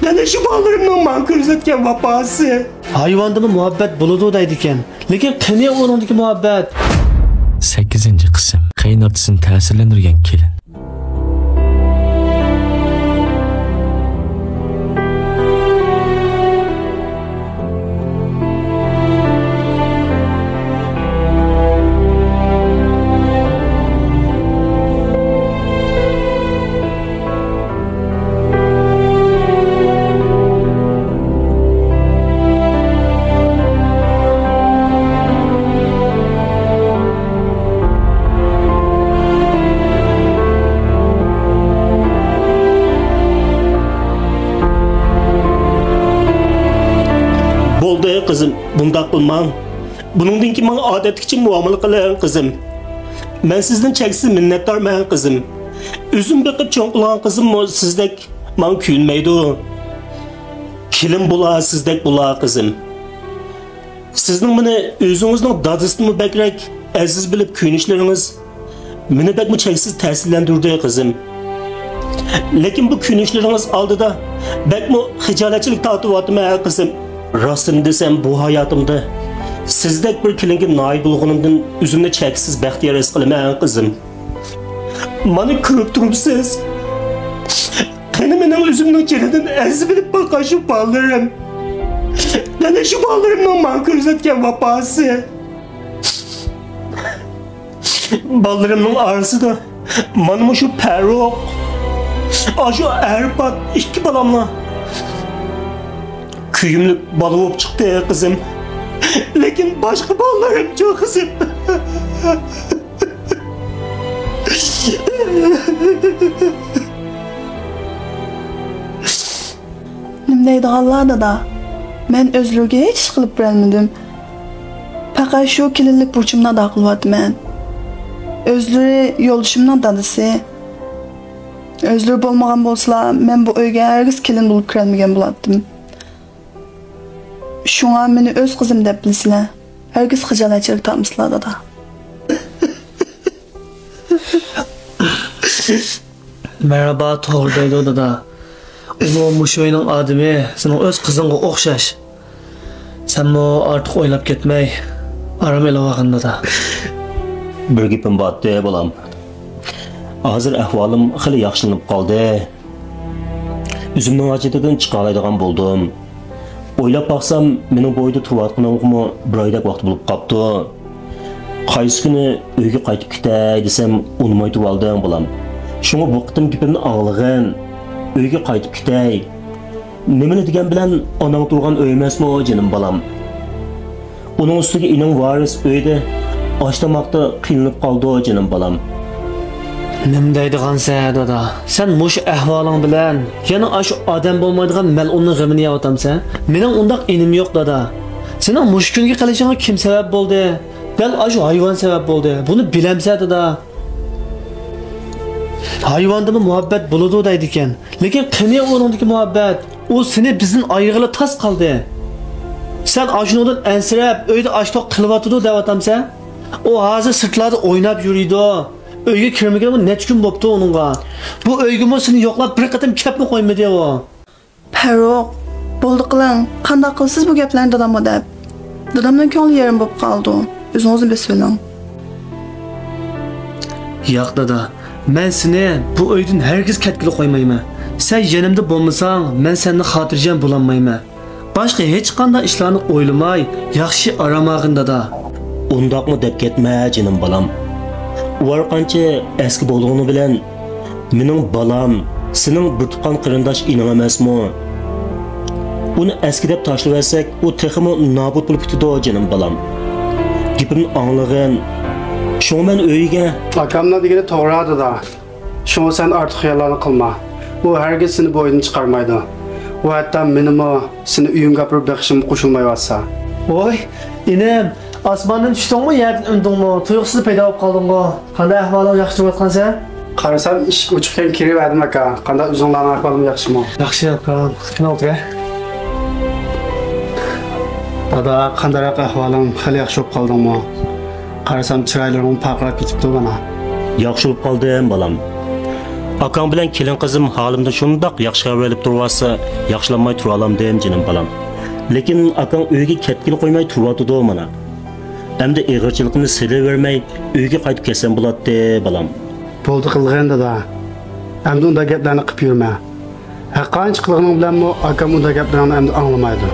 Mana shu bolalarımning men ko'rsatgan vafosi. Hayvondami muhabbat bo'ladi deydi ekan. Lekin qani o'rnidagi muhabbat? 8-qism. Qaynotasini ta'sirlantirgan kelin. Kızım, bundaq qilmang. Buningdan keyin menga odatgacha muomala qiling qizim. Men sizdan cheksiz minnatdorman qizim. O'zim biqib cho'ng qilgan qizim sizdek men kuyunmaydi. Kelin bo'la sizdek bo'la qizim. Sizning meni o'zingizning dadisini bakrak aziz bilib kuyunishlaringiz meni bakmi cheksiz ta'sirlantirdi qizim. Lekin bu kuyunishlaringiz oldida bakmi xijolatchilik tortyapman qizim. Rostini desem bu hayatımda sizdek bir kelinge nail bulğunumdan üzümde çeksiz baxtiyor his qilaman qizim. Mani ko'rib turibsiz. Qani mening o'zimning jenidan aziz bilib boqqan shu bolalarim. Mana shu bolalarimning men ko'rsatgan vafosi. Bolalarimning orasida mana shu Farruh, shu Arpat ikki bolamla kuyumlik bola bo'lib chiqdi qizim. Lekin boshqa bolalarim yo'q qizim. Nima deydiganlar da men o'zlariga hech ish qilib bermadim. Faqat shu kelinlik burchimni ado qilyapman. O'zlari yo'lishimning dadasi. O'zlari bo'lmagan bo'lsa, men bu uyga hargiz kelin bo'lib kirmagan bo'lardim. Şuna meni öz kızım deb bilsizlar. Herkes xijolatchilik tortmaslar da. Merhaba, to'g'ri deydi dada. Ulug' mushoyning odami sening o'z qizingga o'xshash. Senmi ortiq o'ylab ketmay, aram elavag'in dada. Bir gapim botdi bolam. Hozir ahvolim xili yaxshilanib qoldi. O'zimning vajdidan chiqa oladigan bo'ldim. O'ylab baqsam, mening bo'yda turayotganimga bir oydak vaqt bo'lib qopti. Qaysi kuni uyga qaytib ketay desam, unmay turaldim bolam. Shunga bu qitim gapimni anglag'in. Uyga qaytib ketay. Nimani degan bilan onam turgan uy emasmi, jinim bolam. Uning ustiga ining varis uyda oshtamoqda qiynalib qoldi, jinim bolam. Nim deydigansan dada? Sen mush ahvoling bilan yana shu odam bo'lmaydigan mal'unning g'amini yo'tamsan? Mening undaq inim yo'q dada. Sening mush kunga qilishingga kim sabab bo'ldi? Dal shu hayvon sabab bo'ldi. Buni bilamsan dada. Hayvondami muhabbat bo'ladi deydi ekan. Lekin qani o'rnidagi muhabbat? U seni bizning oyig'ila tas qildi. Sen ashundan ansirab, uyda ashtoq qilyotidi deyotamsan? O hozir sirtlarda o'ynab yuriydi. Uyga kirmagan necha kun bo'pti uningga. Bu uyga seni yo'qlab bir qatam kelib qo'ymadi o. Farruh, bo'ldi qiling. Qanday qilsiz bu gaplarni dadamga deb? Dadamning ko'ngli yarim bo'lib qoldi. O'zingiz bilib so'lang. Yo'q dada, men seni bu uydan hargiz ketgili qo'ymayman. Sen yanimda bo'lmasang, men seni xotirjam bo'lolmayman. Boshqa hech qanday ishlarni o'ylamay, yaxshi aramag'in dada. Undaqmi deb ketma, jinim bolam. Ular qancha eski bo'lganini bilan mening bolam, sening bir tuqqan qarindosh ining emasmi? Uni eski deb tashlaversak, u texmi nobud bo'lib ketadi, jinim bolam. Gapimni anglag'in. Shunga men uyiga akamlar degani to'g'ri da. Shunga sen ortiq xiyollarni qilma. U hargiz seni bo'ydan chiqarmaydi. U hatto menimi seni uyimga gapirib baqishim qo'shilmayotsa. Voy, inim, osmondan tushdingmi, yerdan undingmi? Tuyuqsiz paydo bo'lib qoldingmi? Qanday ahvoling yaxshi bo'layotgansan? Qarasam, ish o'chiqdan kiraverdim aka. Qanday o'zinglarning ahvoling yaxshimi? Yaxshi akam. Qani o'tir. Dada, qanday ahvoling? Xali yaxshi bo'lib qoldingmi? Qarasam chiroylaring parqirab ketibdi bana. Yaxshi bo'lib qoldim, bolam. Akang bilan kelin qizim holimda shundoq yaxshi xabar olib turibsa, yaxshilanmay tura olamdim jinim balam. Lekin akang uyga ketgil qo'ymay turyapti mana. Endi ig'irchilikni silavermay uyga qaytib kelsam bo'ladi balam. Bo'ldi qilgan dada. Endi unda gaplarni qilib yurma. Qancha qilganing bilanmi akam unda gaplarni endi anglamaydi.